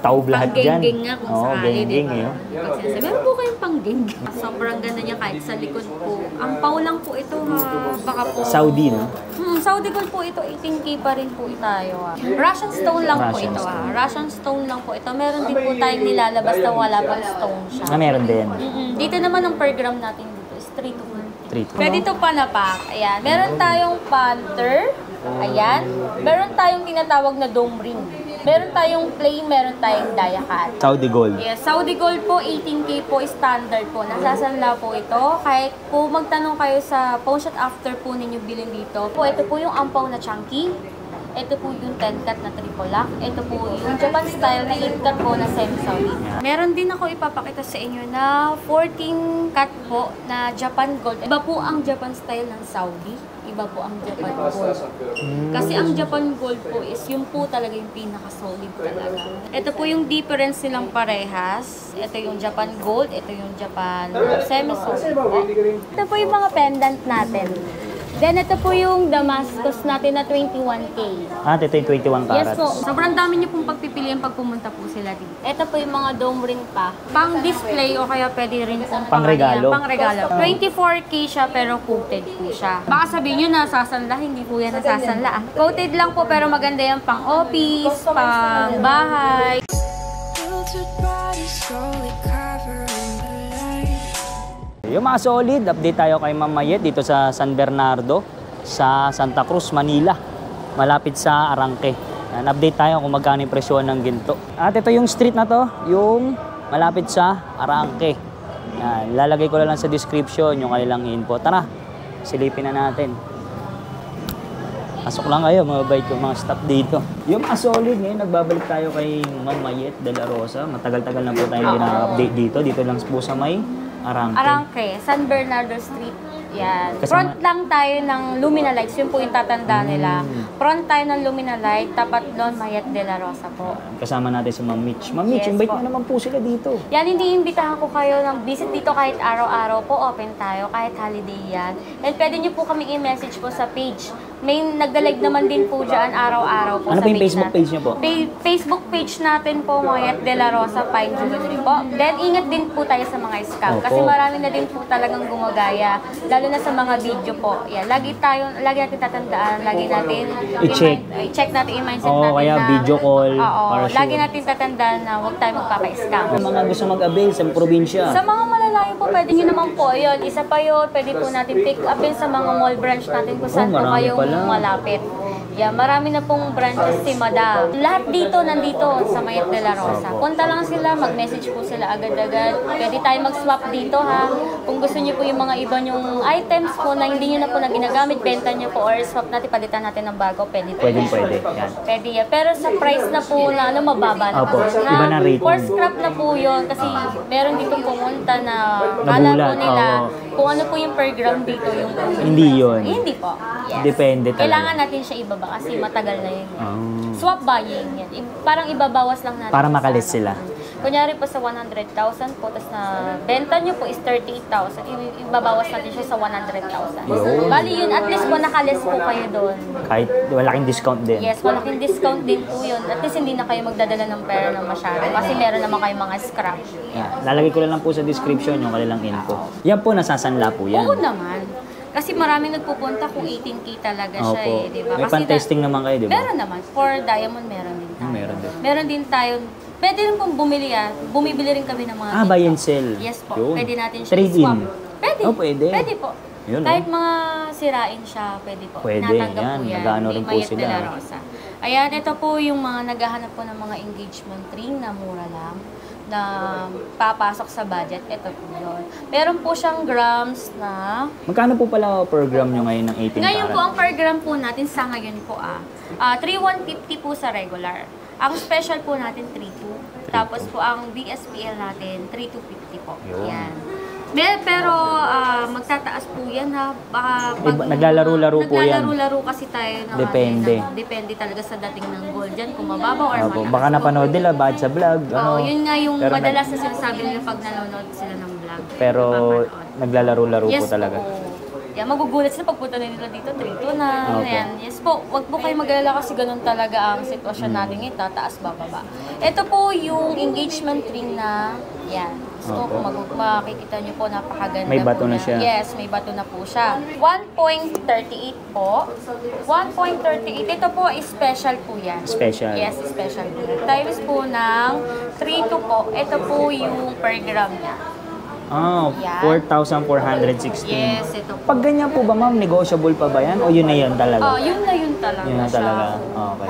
Taob lahat dyan. Pang-geng-geng nga kung sakali, geng-geng, diba? Meron po kayong pang-geng-geng. Sobrang ganda niya kahit sa likod po. Ang pau lang po ito ha. Baka po... Saudi, no? Saudi gold po ito. 18K pa rin po tayo ha. Russian stone lang po ito ha. Russian stone lang po ito. Meron din po tayong nilalabas na wala pang stone siya. Meron din. Dito naman ang per gram natin dito is 3 to 1. 3 to 1. Pwede ito panapak. Ayan. Meron tayong panther. Ayan. Meron tayong tinatawag na dome ring. Meron tayong plain, meron tayong diacat. Saudi gold. Yes, Saudi gold po, 18K po, standard po. Nasasanla po ito. Kahit po magtanong kayo sa pawn shot after po ninyo bilhin dito. Po, ito po yung ampaw na chunky. Ito po yung 10 cut na triple lock. Ito po yung Japan style na 8 cut po na semi-Saudi. Meron din ako ipapakita sa inyo na 14 cut po na Japan gold. Iba po ang Japan style ng Saudi. Iba po ang Japan gold. Kasi ang Japan gold po is yung po talaga yung pinaka-solid talaga. Ito po yung difference nilang parehas. Ito yung Japan gold, ito yung Japan semi-solid po. Ito po yung mga pendant natin. Then, ito po yung Damascus natin na 21K. Ito yung 21 carats. Yes po. Sobrang dami niyo pong pagpipilian pag pumunta po sila dito. Ito po yung mga dome ring pa. Pang display o kaya pwede rin pong pang-regalo. Pang-regalo. 24K siya pero coated po siya. Baka sabihin nyo nasasanla, hindi po yan nasasanla. Coated lang po pero maganda yan pang office, pang bahay. Yung mga solid, update tayo kay Ma'am Mayet dito sa San Bernardo, sa Santa Cruz, Manila. Malapit sa Arangke. Update tayo kung magkano yung presyo ng ginto. At ito yung street na to, yung malapit sa Arangke. Lalagay ko lang sa description yung kanilang info. Tara, silipin na natin. Pasok lang kayo, mababait yung mga staff dito. Yung mga solid, ngayon nagbabalik tayo kay Ma'am Mayet de la Rosa. Matagal-tagal na po tayo update dito. Dito lang po sa may Arangke. Arangke, San Bernardo Street. Yan. Front lang tayo ng Lumina Lights. Yun po yung tatanda nila. Front tayo ng Lumina Light. Tapat doon, Mayet de la Rosa po. Kasama natin si Ma'am Mitch. Ma'am Mitch, invite na naman po sila dito. Yan, hindi imbitahan ko kayo ng visit dito kahit araw-araw po. Open tayo, kahit holiday yan. And pwede nyo po kami i-message po sa page. May nagdalag naman din po dyan araw-araw po ano sa po yung Facebook page nyo po? Facebook page natin po, Mayet de la Rosa Fine Jewelry po. Then, ingat din po tayo sa mga scam. Kasi marami na din po talagang gumagaya. Lalo na sa mga video po. Yan, lagi natin tatandaan, lagi natin i-check natin yung mindset natin kaya na, video call. Oo, para lagi natin tatandaan na huwag tayo magpapa-scam. Yung mga gusto mag-avail sa probinsya. Sa mga malalayo po, pwede nyo naman po. Yun, isa pa yun, pwede po natin pick upin sa mga mall branch natin kung saan po kayong malapit. Yeah, marami na pong branches si Madam. Lahat dito, nandito sa Mayet de la Rosa. Punta lang sila, mag-message po sila agad-agad. Pwede tayo mag-swap dito ha. Kung gusto niyo po yung mga iba nyong items po na hindi niyo na po na ginagamit, benta niyo po or swap natin, palitan natin ng bago, pwede. Pwede. Yan. Pwede yan. Pero sa price na po na mababa na. Opo, iba na rate. For scrap na po yun kasi meron ditong pumunta na kala po nila kung ano po yung per gram dito yung hindi yun. Hindi po. Yes. Depende talaga. Kailangan natin siya ibaba kasi matagal na yun. Swap buying yan. Parang ibabawas lang natin. Para makalis sila. Kunyari po sa 100,000 po, tapos na benta nyo po is 38,000. Ibabawas natin siya sa 100,000. Bali yun, at least po nakalis po kayo doon. Kahit malaking discount din. Yes, malaking discount din po yun. At least hindi na kayo magdadala ng pera ng masyado. Kasi meron naman kayo mga scrap. Yeah. Lalagay ko lang po sa description yung kanilang info. Yan po, nasasanla po yan. Oo naman. Kasi maraming nagpupunta kung 18K talaga siya eh, di ba? May pan-testing naman kayo, di ba? Meron naman. For diamond, meron din tayo. Meron din. Meron din tayo. Pwede rin pong bumili yan. Bumibili rin kami ng mga buy and sell. Yes po. Yun. Pwede natin siya Trade i-swap. in. Pwede. Pwede. Pwede po. Yun, kahit mga sirain siya, pwede po. Pwede. Natanggap Yan. po yan. Nag-ano rin po Mayet sila. de la Rosa. Ayan, ito po yung mga naghahanap po ng mga engagement ring na mura lang na papasok sa budget. Ito po yun. Meron po siyang grams na... Magkano po pala per gram nyo ngayon ng 18 karat? Ngayon po, ang per gram po natin sa ngayon po 3,150 po sa regular. Ang special po natin 3,2. Tapos po ang BSPL natin 3,250 po. Yun. Yan. Pero magtataas po yan ha. Baka naglalaro-laro po yan. Naglalaro-laro kasi tayo. Depende. Depende talaga sa dating ng gold dyan. Kung mababaw or mataas. Baka napanood nila, bahit sa vlog. Yun nga yung madalas na sinasabi nila pag nanonood sila ng vlog. Pero naglalaro-laro po talaga. Po. Yan, magugulat sila pagpunta na nila dito, 3-2 na. Opo. Yan. Yes po, wag po kayo mag-alala kasi ganun talaga ang sitwasyon natin ngayon, tataas, bababa. Ito po yung engagement ring na, yan. So, Opo. kung makikita niyo po, napakaganda May bato po na siya. Yes, may bato na po siya. 1.38 po. 1.38. Ito po, special po yan. Special. Yes, special po. Times po ng 3 po. Ito po yung per gram niya. Ah, Yan. 4,416. Yes, ito po. Pag ganyan po ba ma'am, negotiable pa ba yan? O yun na yun talaga? Yun na yun talaga. Yun na siya. talaga. Okay.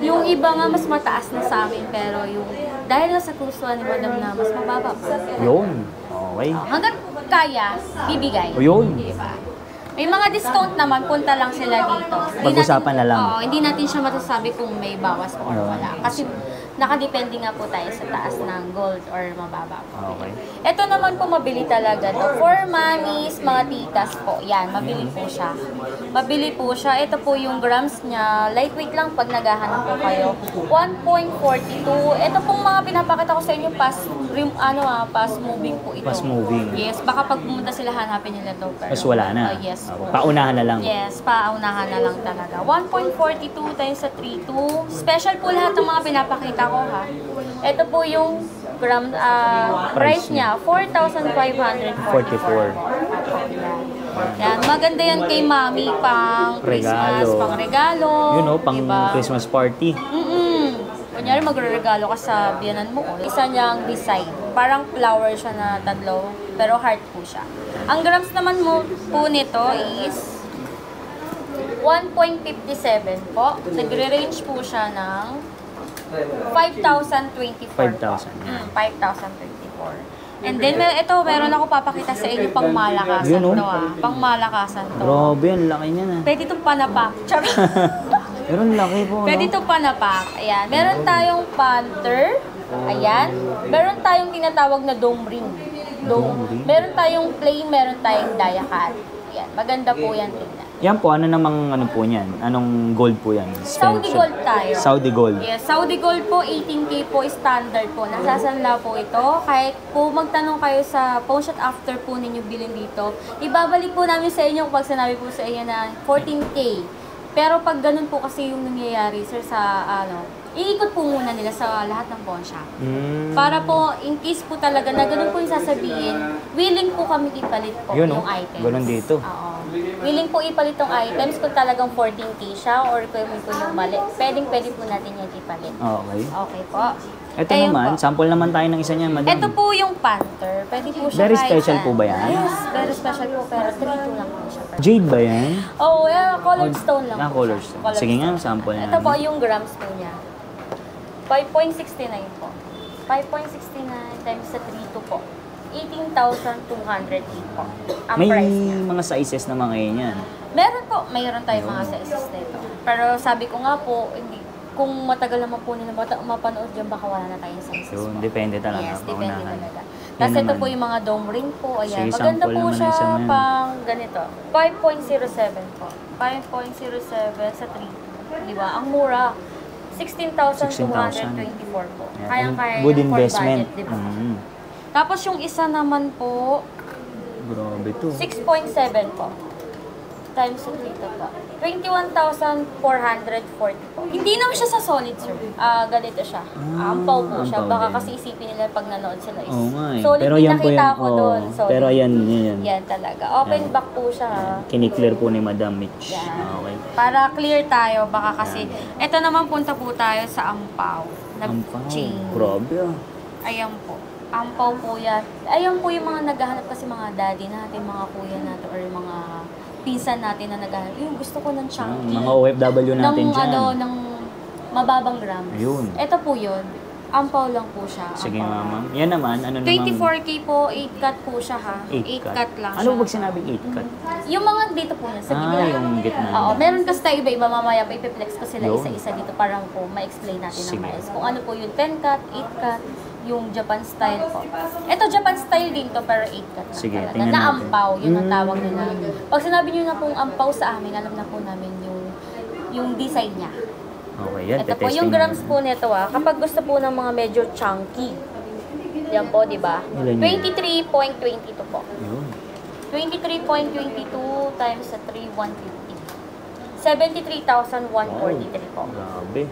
Yung iba nga mas mataas na sa amin, pero yung dahil na sa gustuhan ni Madam na mas mababa po. Yun. Okay. Hanggang kaya, bibigay. O yun. Diba? May mga discount naman, punta lang sila dito. Pag-usapan na lang. Oo, hindi natin siya masasabi kung may bawas o wala. Kasi nakadepende nga po tayo sa taas ng gold or mababa po. Okay. Ito naman po mabili talaga to. For mommies, mga titas po. Yan, mabili po siya. Mabili po siya. Ito po yung grams niya. Lightweight lang pag naghahanap po kayo. 1.42. Ito pong mga pinapakita ko sa inyo, fast moving po ito. Fast moving. Yes, baka pag pumunta sila hanapin nila to. Pero, Mas wala na. yes po. Paunahan na lang. Yes, paunahan na lang talaga. 1.42 times sa 3.2. Special po lahat ng mga pinapakita ko ha. Ito po yung gram, price niya, 4,544. 44. Yan, maganda yan kay mami pang Christmas, Regalo. pang regalo. You know, pang diba? Christmas party. Kunyari magre-regalo ka sa biyanan mo, isa niyang design. Parang flower siya na tatlo, pero heart po siya. Ang grams naman mo po nito is 1.57 po. Nagre-range po siya ng 5,024. 5,000. 5,024. And then, meron ako papakita sa inyo pang malakasan Yun, oh. to Pang malakasan to. Grabe, ang laki niya na. Pwede itong panapak. Charot. Pero ang laki po, Pwede no? itong panapak. Ayan. Meron tayong panther. Ayan. Meron tayong tinatawag na dome ring. Dome ring? Meron tayong plain, meron tayong diacat. Ayan. Maganda po yan tingnan. Yan po, ano namang ano po niyan? Anong gold po yan? Saudi gold tayo. Saudi gold. Yes, Saudi gold po, 18K po, standard po. Nasasanla po ito. Kahit po magtanong kayo sa pawn shop after po ninyo bilhin dito, ibabalik po namin sa inyo pag sinabi po sa inyo na 14K. Pero pag ganun po kasi yung nangyayari, sir, sa iikot po muna nila sa lahat ng pawn shop. Para po, in case po talaga na ganun po yung sasabihin, willing po kami ipalit po Yun, yung oh. items. Ganun dito. Oo. Willing po ipalit yung items kung talagang 14K siya or kung may po yung mali. Pwede po natin yan ipalit. Okay. Okay po. Ito Ayun naman, po. sample naman tayo ng isa niyan, madam. Ito po yung panther. Pwede po siya Very kahit special saan. po ba yan? Yes, very special po. Pero 3-2 lang po siya. Jade ba yan? Oh, yeah, colored stone lang po Colored siya. stone. Colored Sige nga, stone. sample na. Ito po yung grams po niya. 5.69 po. 5.69 times sa 3-2 po. 18,208 po. Ang May price niya. mga sizes na mga yan. Meron po, mayroon tayong mga sizes nito. Pero sabi ko nga po, hindi, kung matagal naman po nila mapanood dyan, baka wala na tayong sizes Yun, po. depende talaga. Yes, depende Paunahan. talaga. Yan Tapos ito naman. po yung mga dome ring po. Ayan. Sige, Maganda sample po naman siya isa na yan. pang ganito. 5.07 po. 5.07 sa 3. Di ba? Ang mura. 16,224 po. Yan. Kayang-kaya Good yan for investment. budget, di ba? Tapos, Tapos yung isa naman po, grabe to. 6.7 po. Times sa 3 po. 21,440 po. Hindi naman siya sa solid, sir. Ganito siya. Ampaw po siya. ampaw Baka din. kasi isipin nila pag nanood sila is Oo nga eh. solid. Pero Yung yan po nakita yan. ko doon. Oo. Solid. Pero ayan, yan. Yan talaga. Open Yan. back po siya. ha. Kiniklear po ni Madam Mitch. Yan. Okay. Para clear tayo. Baka kasi, eto naman punta po tayo sa ampaw. Na Ampaw. chain. Grabe ah. Ayan po. Ampaw po yan. Ayan po yung mga naghahanap kasi mga daddy natin, mga kuya natin, or yung mga pinsan natin na naghahanap. Yung gusto ko ng chunky. Mga OFW natin ng, dyan. ng mababang grams. Ayun. Ito po yun. Ampaw lang po siya. Sige ampaw. ma'am. Yan naman, ano naman? 24K po, 8 cut po siya ha. 8 cut lang Ano siya. pag sinabing 8 cut? Yung mga dito po yan, sa gitna. Yung gitna. Oo, meron kasi tayo iba-iba, mamaya pa ipiplex ko sila Yun. isa-isa dito para po ma-explain natin ng Sige. maayos. Kung ano po yung 10 cut, 8 cut, yung Japan style po. Ito Japan style din to pero 8 cut lang Sige, talaga. tingnan Na natin. ampaw, yun ang tawag nila. Pag sinabi nyo na pong ampaw sa amin, alam na po namin yung design niya. Okay, yan. Ito po, yung grams po nito kapag gusto po ng mga medyo chunky. Yan po, di ba? Ilan yun? 23.22 po. Yun. 23.22 times sa 3, 150. 73,143 po. Grabe.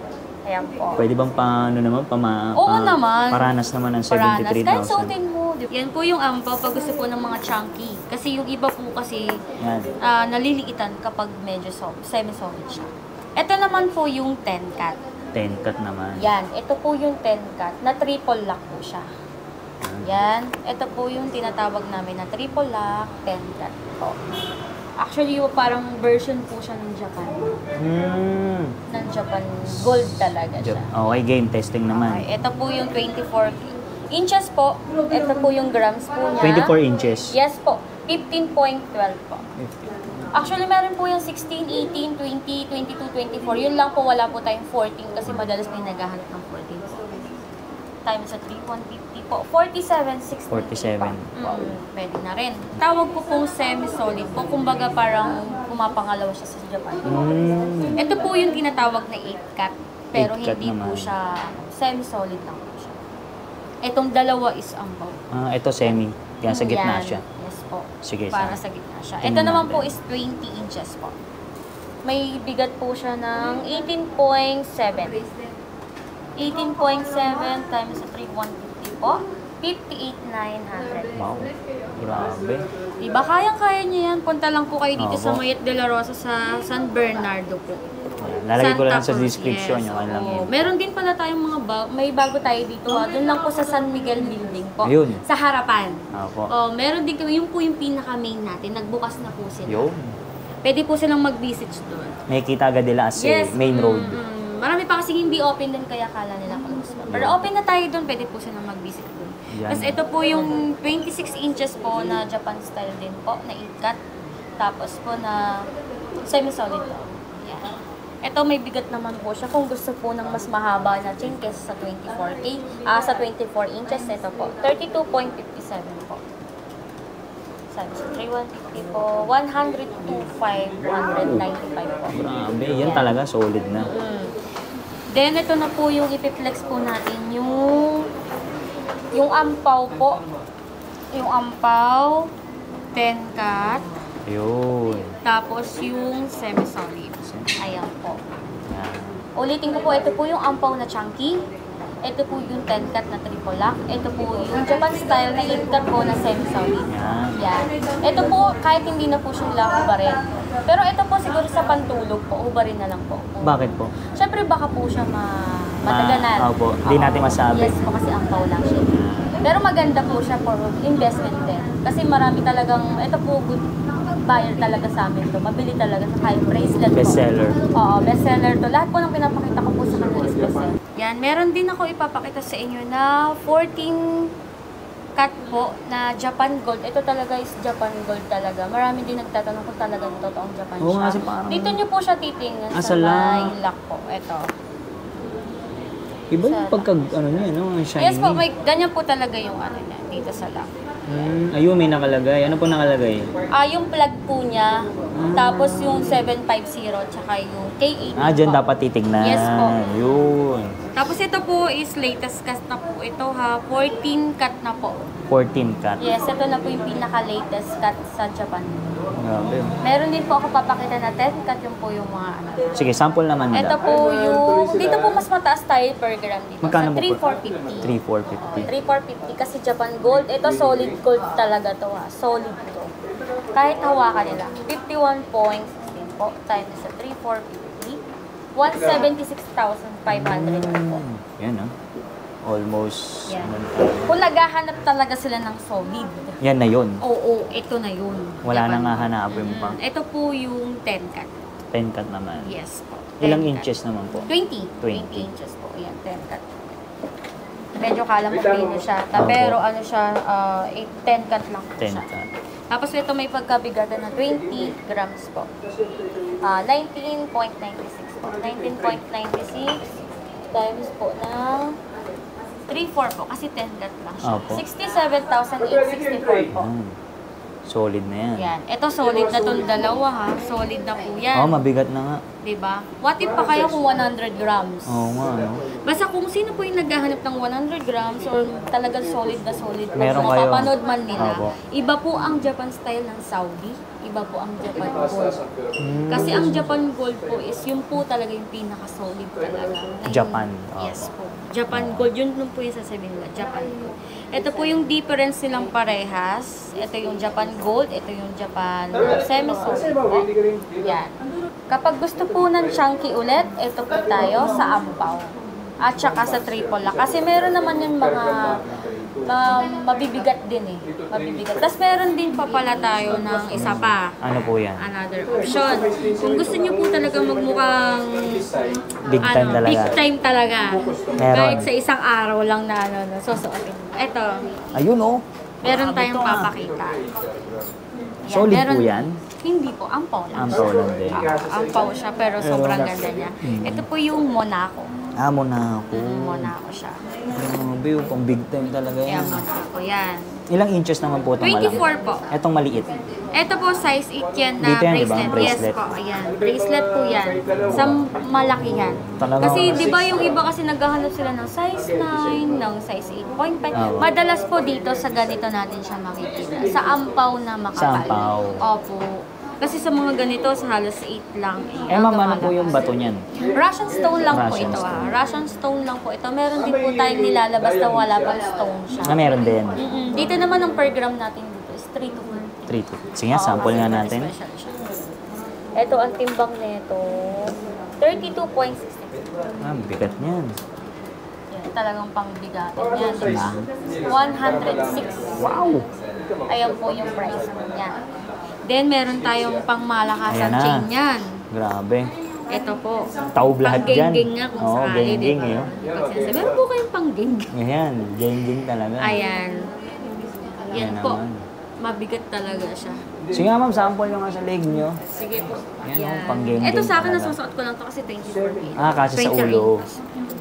Ayan po. Pwede bang paano naman? Oo naman. Paranas naman ng Paranas. Kahit 73,000. suotin mo. Yan po yung ampaw pag gusto po ng mga chunky. Kasi yung iba po kasi Yan. naliliitan kapag medyo semi-solid siya. Ito naman po yung 10 cat. 10 cut naman. Yan. Ito po yung 10 cat na triple lock po siya. Yan. Ito po yung tinatawag namin na triple lock 10 cat po. Actually, yung parang version po siya ng Japan. Ng Japan gold talaga siya. Okay, game testing naman. Okay. Ito po yung 24 inches po. Ito po yung grams po niya. 24 inches. Yes po. 15.12 po. Actually, meron po yung 16, 18, 20, 22, 24. Yun lang po, wala po tayong 14 kasi madalas may naghahanap ng 14. Times sa 3, 150 po. 47, 60 47. Pwede na rin. Tawag ko pong semi-solid po. Kumbaga parang pumapangalawa siya sa Japan. Ito po yung tinatawag na 8-cut. Pero 8-cut hindi po naman. siya semi-solid lang po siya. Itong dalawa is ambaw. Ito semi. Kaya sa gitna Yan. siya. Yes po. Sige. Para sa gitna siya. Ito Tingnan naman natin. po is 20 inches po. May bigat po siya ng 18.7. 18.7 times sa 3, 150 po. 58,900. Wow. Grabe. Diba? Kayang-kaya niya yan. Punta lang po kayo dito sa Opo. Mayet de la Rosa sa San Bernardo po. Lalagay ko lang Santa sa Cruz, description yes. yung kanilang Oo. yun. Meron din pala tayong mga may bago tayo dito ha. Doon lang po sa San Miguel Building po. Ayun. Sa harapan. Opo. Oh, meron din kami, yung po yung pinaka-main natin. Nagbukas na po sila. Yun. Pwede po silang mag-visit doon. May kita agad nila as main road. Marami pa kasi hindi open din kaya kala nila close. Pero open na tayo doon, pwede po silang mag-visit doon. Yan. Tapos ito po yung 26 inches po na Japan style din po, na 8-cut. Tapos po na semi-solid po. Yan. Ito may bigat naman po siya kung gusto po ng mas mahaba na chain kesa sa 24K. Sa 24 inches, ito po. 32.57 po. Sabi sa 3,150 po. 102,595 po. Grabe. Yan talaga. Solid na. Then, ito na po yung ipiplex po natin. Yung ampaw po. Yung ampaw, 10 cut. Ayun. Tapos yung semi-solid. Ayan po. Yan. Ulitin ko po, ito po yung ampaw na chunky. Ito po yung 10 cut na triple lock. Ito po yung Japan style na 8 cut po na semi-solid. Yan. Yan. Ito po, kahit hindi na po siya nila hubarin. Pero ito po siguro sa pantulog po, hubarin na lang po. Bakit po? Siyempre baka po siya matagalan. Opo. Hindi natin masabi. Yes po, kasi ampaw lang siya. Pero maganda po siya for investment din. Kasi marami talagang, ito po good buyer talaga sa amin to. Mabili talaga sa high bracelet po. Bestseller. Oo, bestseller to. Lahat po ng pinapakita ko po sa kanila is bestseller. Yan, meron din ako ipapakita sa inyo na 14 cut po na Japan Gold. Ito talaga is Japan Gold talaga. Marami din nagtatanong kung talagang totoong Japan Oo siya. nga, kasi parang- Dito nyo po siya titingnan Ah, sa sa may lock. lock po. Ito. Iba yung pagka, ano niya, no? Ang shiny. Yes po, may ganyan po talaga yung ano niya dito sa lock. Ayun, may nakalagay. Ano po nakalagay? Yung plug po niya, tapos yung 750, tsaka yung K80 Dyan po. dapat titignan. Yes po. Yun. Tapos ito po is latest cut na po ito ha, 14 cut na po. 14 cut. Yes, ito na po yung pinaka-latest cut sa Japan. Grabe. Meron din po ako papakita na 10 cut yung po yung mga ano. Sige, sample naman nila. Ito po yung, dito po mas mataas tayo per gram dito. Magkano Sa po? 3,450. 3,450. 3,450 kasi Japan Gold. Ito solid gold talaga to ha. Solid to. Kahit hawakan nila. 51.16 po times sa 3,450. 176,500 po. Yan Almost. Yan. ano tayo. Kung naghahanap talaga sila ng solid. Yan na yun. Oo, ito na yun. Wala Japan nang Gold. hahanapin pa. Ito po yung 10 cut. 10 cut naman. Yes po. Ilang 10 cut. inches naman po? 20. 20. 20 inches po. Yan, 10 cut. Medyo kala mo pino siya. Opo. Pero ano siya, 10 cut lang po 10 siya. cut. Tapos ito may pagkabigatan na 20 grams po. 19.96 po. 19.96 times po ng 3,400 po. Kasi 10 cut lang siya. Opo. 67,864 po. Solid na yan. Yan. Ito solid na itong dalawa ha. Solid na po yan. Mabigat na nga. Diba? What if pa kaya kung 100 grams? Oo nga, no? Basta kung sino po yung naghahanap ng 100 grams or talagang solid na solid po, Meron kung kayo. mapapanood man nila, Opo. iba po ang Japan style ng Saudi, iba iba po ang Japan Gold. Kasi ang Japan Gold po is yung po talaga yung pinaka-solid talaga. Na Japan. Yes po. Japan Gold, yun po yung sasabihin nila, Japan Gold. Ito po yung difference nilang parehas. Ito yung Japan Gold, ito yung Japan semi-solid. Yan. Kapag gusto po ng chunky ulit, ito po tayo sa ampaw. At saka sa triple lock. Kasi meron naman yung mga mabibigat din eh. Mabibigat. Tapos meron din pa pala tayo ng isa pa. Ano po yan? Another option. Kung gusto niyo po talaga magmukhang Big time talaga. Big time talaga. Meron. Kahit sa isang araw lang na susuotin. Ito, Ayun oh. meron tayong papakita. Yan, Solid meron, po yan? Hindi po, ampaw lang. Ampaw lang din. Ampaw siya, pero sobrang ganda niya. Ito po yung Monaco. Amo na ako. Monaco siya. Grabe, yung pang big time talaga yan. Yan, Monaco yan. Ilang inches naman po itong malaki? 24 po. Itong maliit. Ito po, size 8 yan na Dito yan, di ba? bracelet. Bracelet. Yes po, ayan. Bracelet po yan. Sa malakihan. Talaga. Kasi di ba yung iba kasi naghahanap sila ng size 9, ng size 8.5. Oo. Madalas po dito sa ganito natin siya makikita. Sa ampaw na makapal. Sa ampaw. Opo. Kasi sa mga ganito, sa halos 8 lang. Eh ma'am, ano po yung bato niyan? Russian stone lang po Russian ito. stone. Russian stone lang po ito. Meron din po tayong nilalabas na wala pang stone siya. Ah, meron din. Dito naman ang per gram natin dito is 3 to 4. 3. Sige nga, sample nga natin. Special siya. Ito, ang timbang nito, 32.66. Ah, bigat niyan. Yan, talagang pangbigatin yan, di ba? 106. Wow! Ayan po yung price niya. Then, meron tayong pangmalakasan Ayan na. chain yan. Grabe. Ito po. Taob lahat dyan. Pang-geng-geng nga kung Oo, sakali, geng-geng di ba? eh. Meron po kayong pang-geng-geng. Ayan, geng-geng talaga. Ayan. Yan Ayan po. naman. Mabigat talaga siya. Sige nga ma'am, sample nyo nga sa leg nyo. Sige po. Yan, oh, pang-geng-geng Ito sa akin, talaga. nasusuot ko lang to kasi 24 feet. Ah, kasi sa 23 ulo. inches.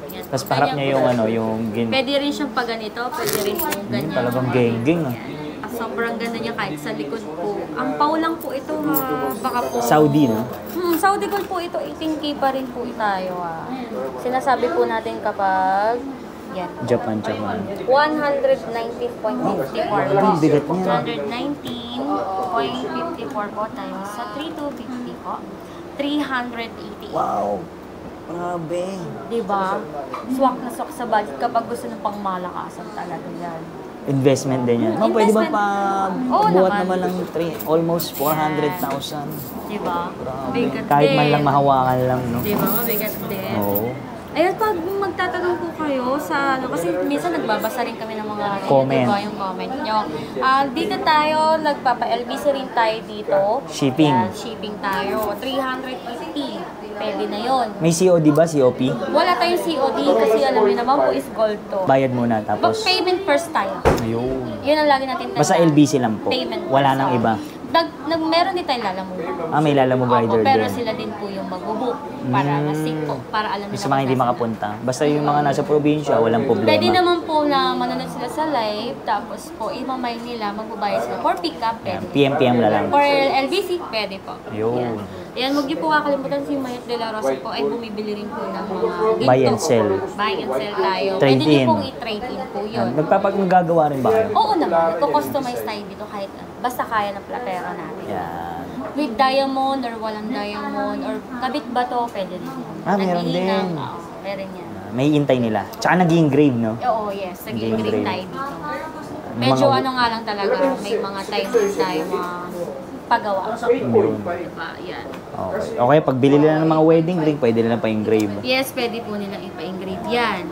Yan. Tapos parap Ganyan niya po. yung ano, yung Pwede rin siyang pa ganito, pwede rin po ganyan. talagang geng-geng ah. Yan. Sobrang ganda niya kahit sa likod po. Ang pau lang po ito ha. Baka po... Saudi, no? Saudi gold po ito. 18K pa rin po tayo ha. Sinasabi po natin kapag... Yan. Japan. 119.54 Ang bigat niya. 119.54 po times sa 3,250 po. 380. Wow! Grabe. Diba? Swak na swak sa budget kapag gusto ng pangmalakasan talaga yan. Investment din yan. Ma'am, pwede ba Investment. pa Oo buhat naman. naman ng almost 400,000? Diba? Grabe. Bigat Kahit man din. lang mahawakan lang, no? Diba? Mabigat din. Oo. Ayun, pag magtatanong po kayo sa ano, kasi minsan nagbabasa rin kami ng mga Comment. diba, yung comment nyo. Dito tayo, nagpapa-LBC rin tayo dito. Shipping. Yan, shipping tayo. 350. Pwede na yon. May COD ba? COP? Wala tayong COD kasi alam niyo naman po is gold to. Bayad muna tapos... Payment first tayo. Ayun. Yun ang lagi natin tandaan. Basta LBC lang po. Payment Wala first. nang iba. Meron din tayong lalamove. Ah, may lalamove rider Pero din. sila din po yung mag-book para masik po, para alam nila. Sa mga hindi kung makapunta. Basta yung mga nasa probinsya, walang problema. Pwede naman po na manonood sila sa live, tapos po imamay nila, magbabayad sila for pick-up, Yan, pwede. PM na lang. For LBC, pwede po. Ayun. Yan, huwag niyo po kakalimutan si Mayet de la Rosa po ay bumibili rin po ng mga ginto. Buy and sell. Buy and sell tayo. Trade Pwede niyo in. pong i-trade in po yun. Nagpapagagawa rin ba kayo? Oo naman, nagko-customize tayo dito kahit basta kaya ng platero natin. Yan. With diamond or walang diamond or kabit ba to, pwede rin yan. Ah, meron Nag-iinang, din. Oo, meron yan. May intay nila. Tsaka nag-engrave, no? Oo, yes. Nag-engrave Nag-engrave. tayo dito. Medyo Mga- ano nga lang talaga, may mga time din tayo mga pagawa. Yun. Diba? Yan. Okay. Okay, pag bili nila ng mga wedding ring, pwede nila pa-engrave. Yes, pwede po nilang ipa-engrave yan.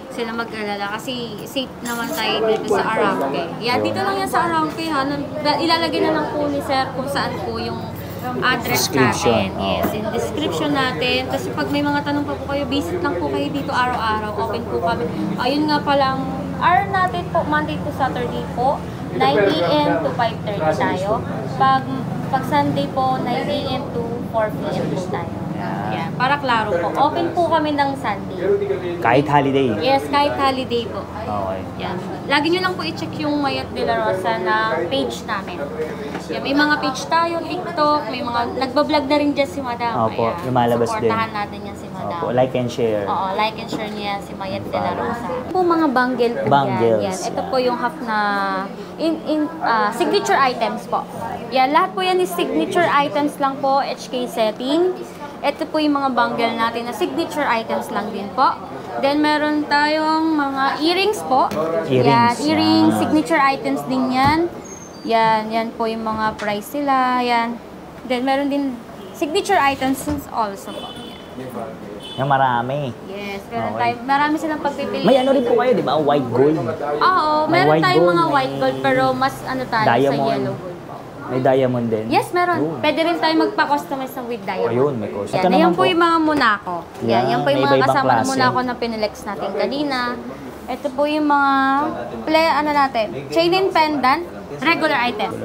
Sila mag-alala kasi safe naman tayo dito sa Arangke. Yan, dito lang yan sa Arangke ha. Ilalagay na lang po ni Sir kung saan po yung address Description. natin. Yes, in description natin. Kasi pag may mga tanong pa po kayo, visit lang po kayo dito araw-araw. Open po kami. Ayun nga palang, hour natin po, Monday to Saturday po, 9 a.m. to 5:30 tayo. Pag Sunday po, 9 a.m. to 4 p.m. po tayo. Yan, para klaro po. Open po kami ng Sunday. Kahit holiday. Yes, kahit holiday po. Okay. Yan. Lagi nyo lang po i-check yung Mayet de la Rosa na page namin. Yan, may mga page tayo, TikTok, may mga nagbablog na rin dyan si Madam. Opo, Ayan, lumalabas din. supportahan natin yan si Madam. madam. Opo, like and share. Oo, like and share niya si Mayet de la Rosa. Po mga bangle po Bangles. yan. Ito po yung half na signature items po. Yan, lahat po yan is signature items lang po, HK setting. Ito po yung mga bangle natin na signature items lang din po. Then meron tayong mga earrings po. Earrings. Yan, earrings, signature items din yan. Yan po yung mga price sila. Yan. Then meron din signature items also po. Yung marami. Yes, meron Okay. tayo. Marami silang pagpipili. May ano rin po kayo, di ba? White gold. Oo, May meron white tayong gold, mga may white gold pero mas ano tayo sa diamond. yellow gold po. May diamond din. Yes, meron. Yun. Pwede rin tayo magpa-customize ng with diamond. Ayun, may cost. Yan, Ito naman yan po po. yung mga Monaco. Yan, Yan, yan po yung may mga iba-ibang kasama ng klase. Monaco na pinilex natin kanina. Ito po yung mga chain and pendant, regular items.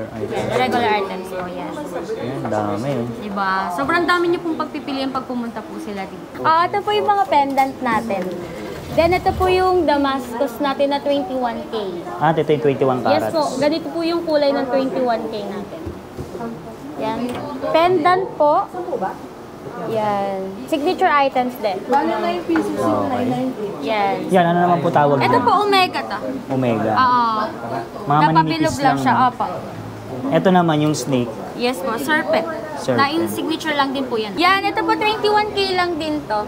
Regular items po yan. Ayan, dami yun. Diba? Sobrang dami niyo pong pagpipilian pag pumunta po sila dito. Ito po yung mga pendant natin. Then ito po yung Damascus natin na 21K. Ito yung 21 carats. Yes po, ganito po yung kulay ng 21K natin. Yan. Pendant po. Yan. Signature items din. Okay. Yan. Yan, ano naman po tawag Ito doon? po Omega to. Omega. Oo. Mga Napabilog maninipis lang siya. no? Opo. Ito naman yung snake. Yes po, serpent. Serpent. Na in signature lang din po yan. Yan, ito po 21K lang din to.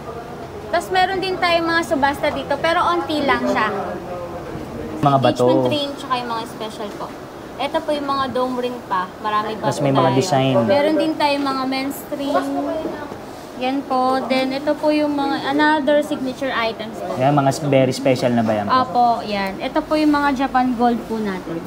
Tapos meron din tayong mga subasta dito, pero onti lang siya. Mga bato. Engagement ring, tsaka yung mga special po. Ito po yung mga dome ring pa. Marami pa Tapos po may mga tayo. design. Meron din tayong mga men's ring. Yan po. Then ito po yung mga another signature items po. Yan, mga very special na ba yan? Opo, yan. Ito po yung mga Japan Gold po natin.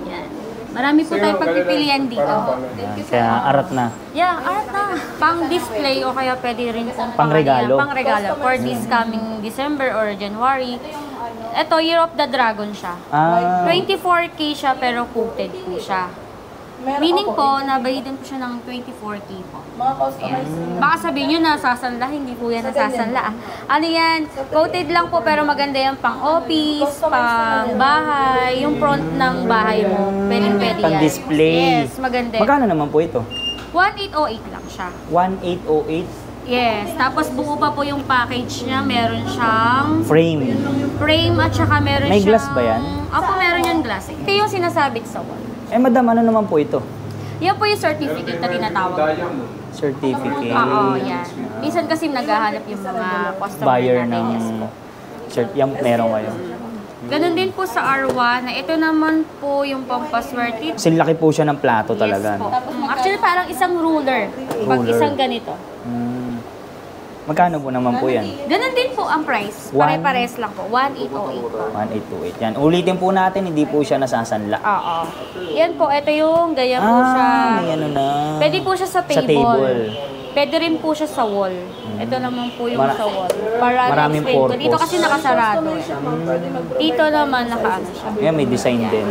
Yan. Marami po tayong pagpipilian dito. Yan, kaya arat na. Yeah, art na. Pang display o kaya pwede rin pong Pangregalo. Pang regalo for this coming December or January. Ito, Year of the Dragon siya. 24K siya pero coated po siya. Meaning po, nabayadan po siya ng 24K po. Ayan. Baka sabihin nyo nasasanla, hindi po yan nasasanla. Ano yan? Coated lang po pero maganda yan pang office, pang bahay, yung front ng bahay mo. Pwede yan. Pang display. Yes, maganda. Magkano naman po ito? 1808 lang siya. 1808 Yes, tapos buo pa po yung package niya. Meron siyang frame. frame at saka meron May siyang... glass ba yan? Opo, meron yung glass. Ito yung sinasabit sa wall. Eh madam, ano naman po ito? Yan po yung certificate na tinatawag. Certificate. Oo, yan. Minsan kasi naghahanap yung mga customer Buyer natin. ng Yes po. yan meron kayo. Ganun din po sa R1 na ito naman po yung pampaswerte. Kasi laki po siya ng plato talaga. Yes po. No? Actually, parang isang ruler. Pag Ruler. isang ganito. Magkano po naman po yan? Ganun din po ang price. Pare-pares lang po. 1808 po. 1828. Yan. Ulitin po natin, hindi po siya nasasanla. Oo. Yan po, ito yung ganyan po siya. May ano na. Pwede po siya sa table. Sa table. Pwede rin po siya sa wall. Ito naman po yung sa wall. Para maraming na-explain ko. purpose. Dito kasi nakasarado. Dito naman nakaano siya. Yan, may design din.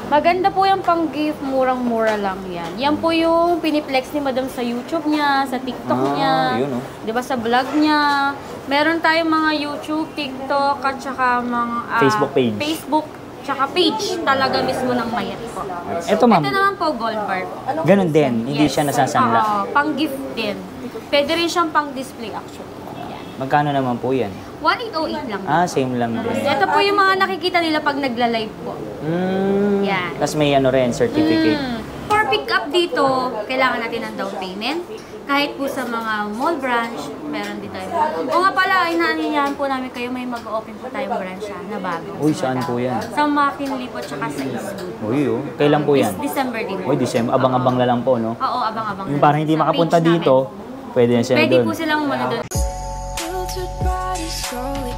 Maganda po yung pang-gift, murang-mura lang yan. Yan po yung piniplex ni Madam sa YouTube niya, sa TikTok niya. Yun, oh. Di ba sa vlog niya. Meron tayong mga YouTube, TikTok, at saka mga Facebook page. Facebook, tsaka page talaga mismo ng Mayet po. Ito ma'am, Ito naman po, gold bar. ganun din. Hindi siya nasasanla. Oo, pang-gift din. Pwede rin siyang pang-display actually. Yan. Magkano naman po yan? 1808 lang. Same lang din. Ito po yung mga nakikita nila pag nagla-live po. Yan. Tapos may ano rin, certificate. For pick up dito, kailangan natin ng down payment. Kahit po sa mga mall branch, meron din tayo. O nga pala, inaaniyahan po namin kayo, may mag-open po tayong branch na bago. Uy, saan po yan? Sa McKinley po, tsaka sa Eastwood. Uy, oh. Kailan po yan? December din. Uy, December. Abang-abang na lang po, no? Oo, abang-abang. Yung na parang lang. hindi Sa makapunta page namin. dito, pwede na sila Pwede doon. po silang umano doon. Filtered bodies slowly